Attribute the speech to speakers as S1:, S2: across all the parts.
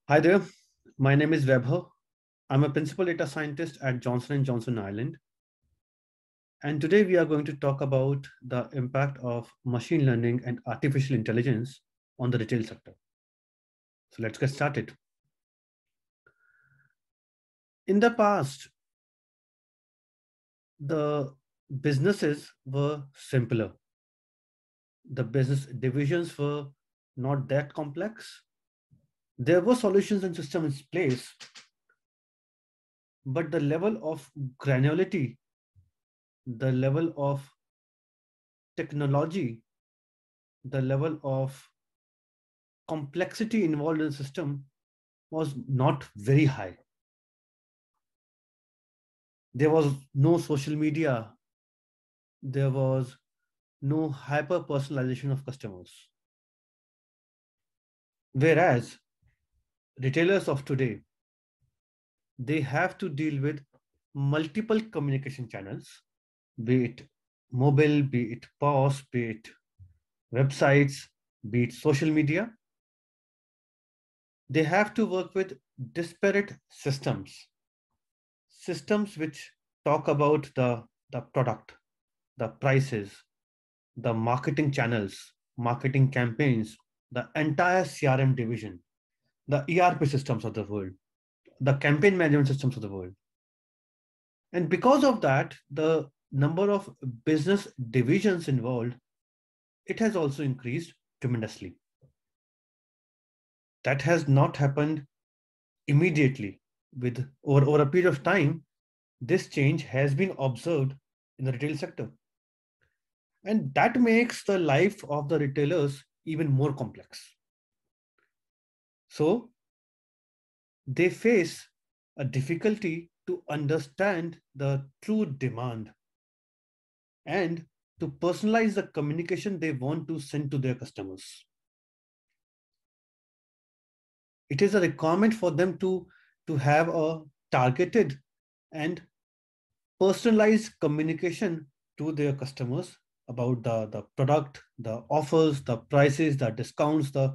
S1: Hi there, my name is Webher. I'm a principal data scientist at Johnson & Johnson Ireland. And today we are going to talk about the impact of machine learning and artificial intelligence on the retail sector. So let's get started. In the past, the businesses were simpler. The business divisions were not that complex. There were solutions and systems in place, but the level of granularity, the level of technology, the level of complexity involved in the system was not very high. There was no social media, there was no hyper personalization of customers. Whereas retailers of today, they have to deal with multiple communication channels, be it mobile, be it POS, be it websites, be it social media. They have to work with disparate systems which talk about the product, the prices, the marketing channels, marketing campaigns, the entire CRM division, the ERP systems of the world, the campaign management systems of the world. And because of that, the number of business divisions involved, it has also increased tremendously. That has not happened immediately. With over a period of time, this change has been observed in the retail sector. And that makes the life of the retailers even more complex. So they face a difficulty to understand the true demand and to personalize the communication they want to send to their customers. It is a requirement for them to have a targeted and personalized communication to their customers about the product, the offers, the prices, the discounts, the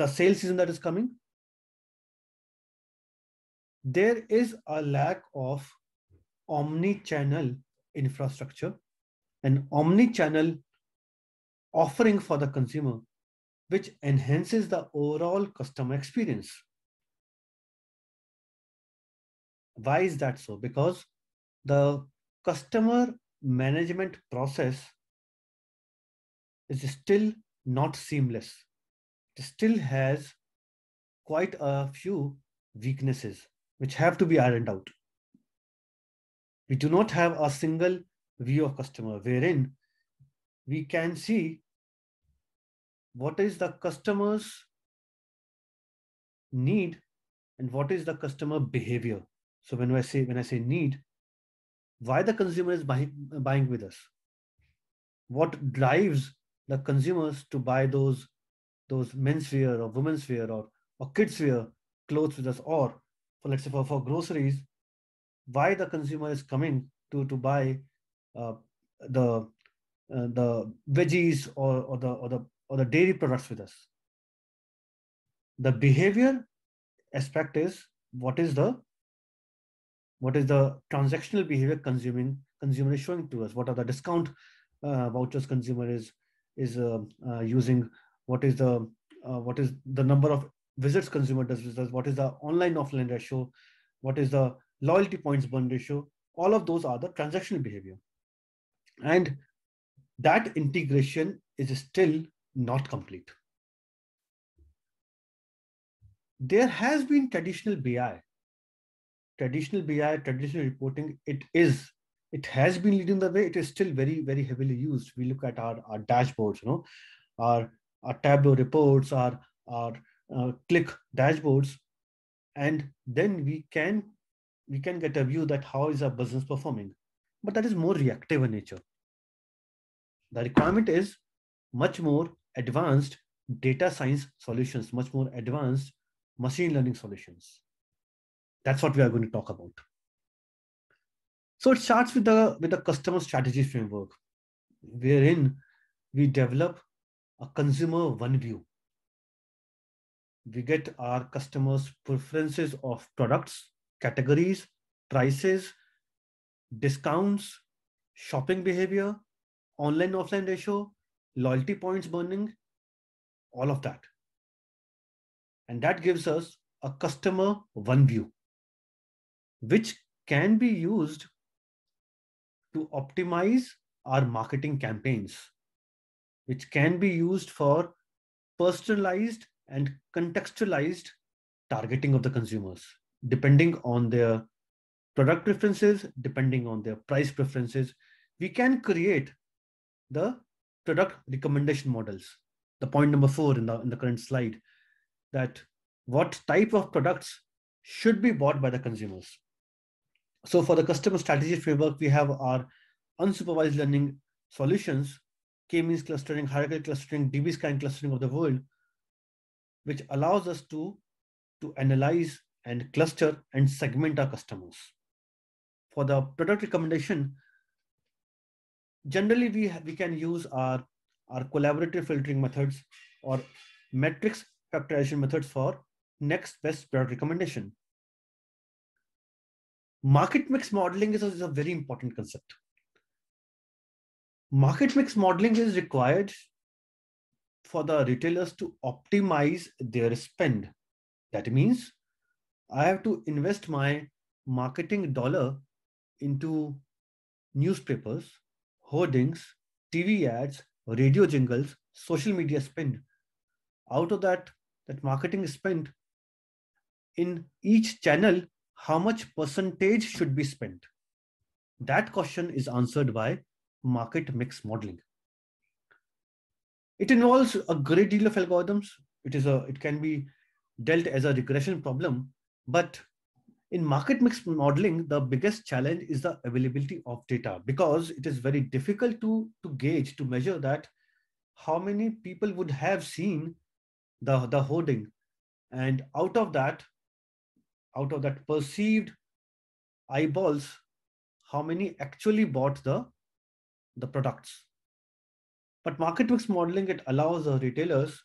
S1: sales season that is coming. There is a lack of omni-channel infrastructure and omni-channel offering for the consumer, which enhances the overall customer experience. Why is that so? Because the customer management process is still not seamless. It still has quite a few weaknesses which have to be ironed out. We do not have a single view of customer wherein we can see what is the customer's need and what is the customer behavior. So when I say need, why the consumer is buying with us, what drives the consumers to buy those menswear or women's wear or kids wear clothes with us, or for let's say for groceries, why the consumer is coming to buy uh, the the veggies or the dairy products with us. The behavior aspect is what is the transactional behavior consumer is showing to us. What are the discount vouchers consumer is using? What is the number of visits consumer does with us? What is the online offline ratio? What is the loyalty points burn ratio? All of those are the transactional behavior, and that integration is still not complete. There has been traditional reporting. It has been leading the way. It is still very, very heavily used. We look at our dashboards, our our Tableau reports, our click dashboards, and then we can get a view that how is our business performing. But that is more reactive in nature. The requirement is much more advanced data science solutions, much more advanced machine learning solutions. That's what we are going to talk about. So it starts with the customer strategy framework, wherein we develop a consumer one view. We get our customers' preferences of products, categories, prices, discounts, shopping behavior, online offline ratio, loyalty points burning, all of that. And that gives us a customer one view, which can be used to optimize our marketing campaigns, which can be used for personalized and contextualized targeting of the consumers, depending on their product preferences, depending on their price preferences. We can create the product recommendation models. The point number 4 in the current slide, that what type of products should be bought by the consumers. So for the customer strategy framework, we have our unsupervised learning solutions, K-means clustering, hierarchical clustering, DB-scan clustering of the world, which allows us to analyze and cluster and segment our customers. For the product recommendation, generally we can use our collaborative filtering methods or metrics factorization methods for next best product recommendation. Market mix modeling is a very important concept. Market mix modeling is required for the retailers to optimize their spend. That means I have to invest my marketing dollar into newspapers, hoardings, TV ads, radio jingles, social media spend. Out of that marketing spend in each channel, how much percentage should be spent? That question is answered by market mix modeling. It involves a great deal of algorithms. It can be dealt as a regression problem, but in market mix modeling, the biggest challenge is the availability of data, because it is very difficult to gauge, to measure that how many people would have seen the hoarding, and out of that perceived eyeballs, how many actually bought the products. But market mix modeling, it allows the retailers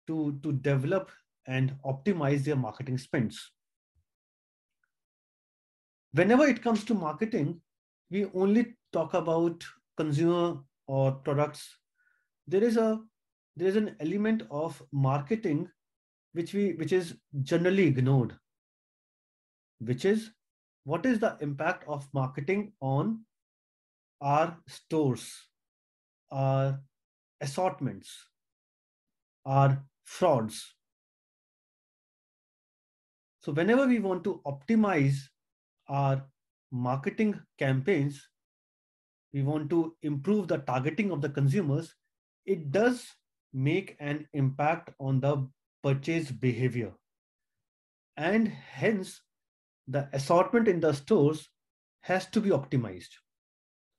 S1: to develop and optimize their marketing spends. Whenever it comes to marketing, we only talk about consumer or products. There is an element of marketing which is generally ignored, which is what is the impact of marketing on our stores, our assortments, our frauds. So whenever we want to optimize our marketing campaigns, we want to improve the targeting of the consumers, it does make an impact on the purchase behavior. And hence, the assortment in the stores has to be optimized.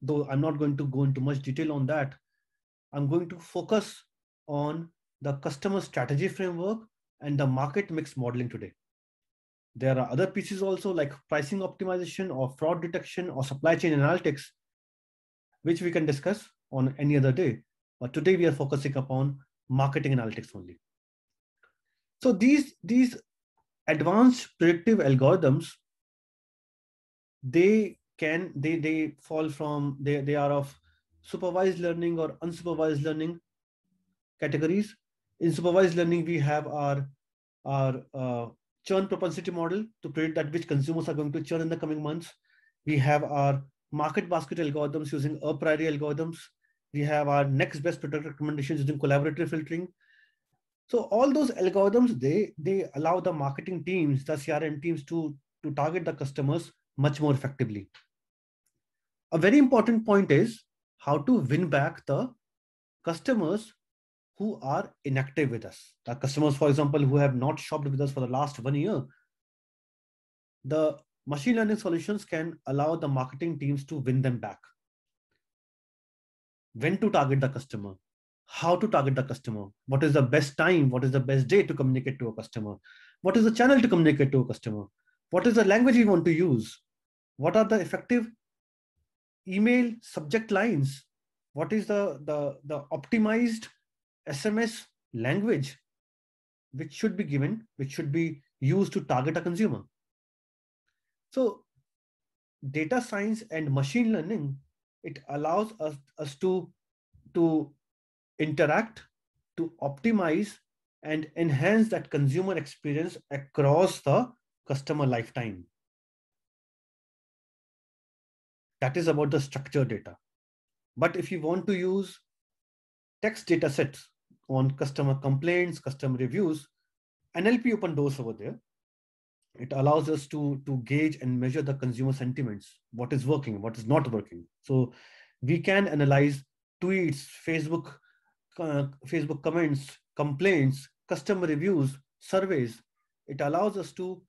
S1: Though I'm not going to go into much detail on that, I'm going to focus on the customer strategy framework and the market mix modeling today. There are other pieces also, like pricing optimization or fraud detection or supply chain analytics, which we can discuss on any other day. But today we are focusing upon marketing analytics only. So these advanced predictive algorithms, they fall from, they are of supervised learning or unsupervised learning categories. In supervised learning, we have our churn propensity model to predict that which consumers are going to churn in the coming months. We have our market basket algorithms using a priori algorithms. We have our next best product recommendations using collaborative filtering. So all those algorithms, they allow the marketing teams, the CRM teams to target the customers much more effectively. A very important point is how to win back the customers who are inactive with us. The customers, for example, who have not shopped with us for the last 1 year. The machine learning solutions can allow the marketing teams to win them back. When to target the customer, how to target the customer, what is the best time, what is the best day to communicate to a customer, what is the channel to communicate to a customer, what is the language we want to use, what are the effective email subject lines, what is the optimized SMS language. which should be given, which should be used to target a consumer. So data science and machine learning, it allows us to interact, to optimize and enhance that consumer experience across the customer lifetime. That is about the structured data. But if you want to use text data sets on customer complaints, customer reviews, NLP open doors over there. It allows us to gauge and measure the consumer sentiments, what is working, what is not working. So we can analyze tweets, Facebook comments, complaints, customer reviews, surveys. It allows us to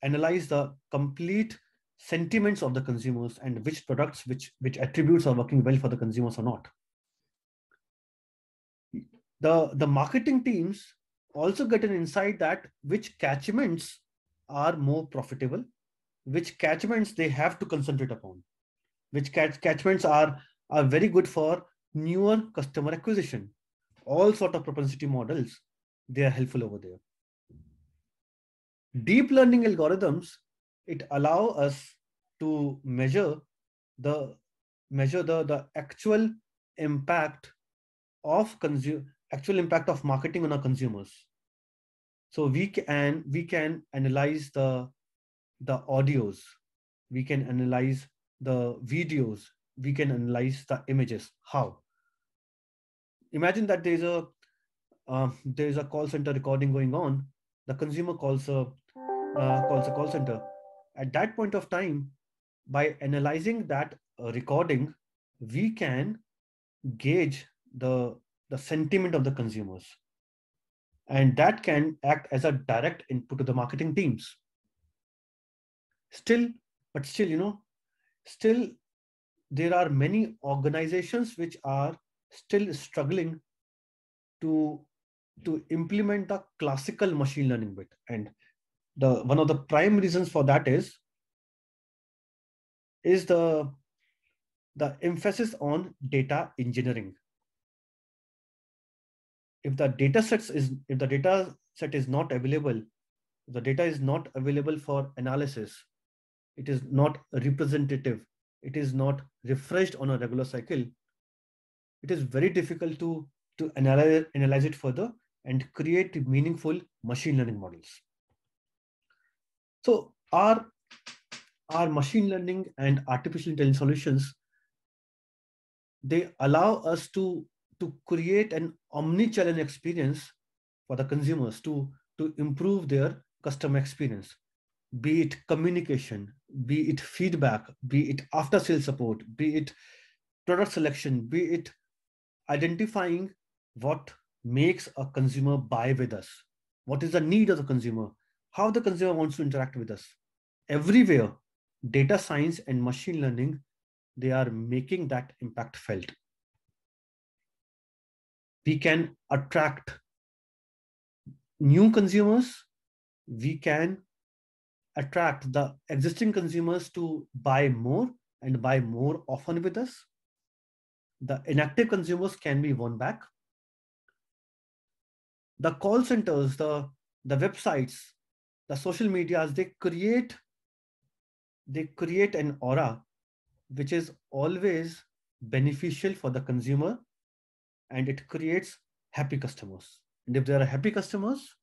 S1: analyze the complete sentiments of the consumers and which products, which attributes are working well for the consumers or not. The marketing teams also get an insight that which catchments are more profitable, which catchments they have to concentrate upon, which catchments are very good for newer customer acquisition. All sort of propensity models, they are helpful over there. Deep learning algorithms, it allow us to measure the actual impact of marketing on our consumers. So we can analyze the audios, we can analyze the videos, we can analyze the images. How? Imagine that there's a call center recording going on. The consumer calls a call center. At that point of time, by analyzing that recording, we can gauge the sentiment of the consumers, and that can act as a direct input to the marketing teams. Still, there are many organizations which are still struggling to implement the classical machine learning bit, and one of the prime reasons for that is the emphasis on data engineering. If the data set is not available, the data is not available for analysis, it is not representative, it is not refreshed on a regular cycle, it is very difficult to analyze it further and create meaningful machine learning models. So our machine learning and artificial intelligence solutions, they allow us to create an omni-channel experience for the consumers to improve their customer experience, be it communication, be it feedback, be it after sales support, be it product selection, be it identifying what makes a consumer buy with us, what is the need of the consumer, how the consumer wants to interact with us. Everywhere, data science and machine learning, they are making that impact felt. We can attract new consumers, we can attract the existing consumers to buy more and buy more often with us. The inactive consumers can be won back. The call centers, the websites, the social medias, they create an aura which is always beneficial for the consumer, and it creates happy customers. And if there are happy customers,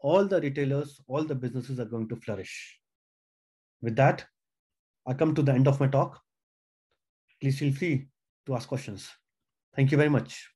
S1: all the retailers, all the businesses are going to flourish. With that, I come to the end of my talk. Please feel free to ask questions. Thank you very much.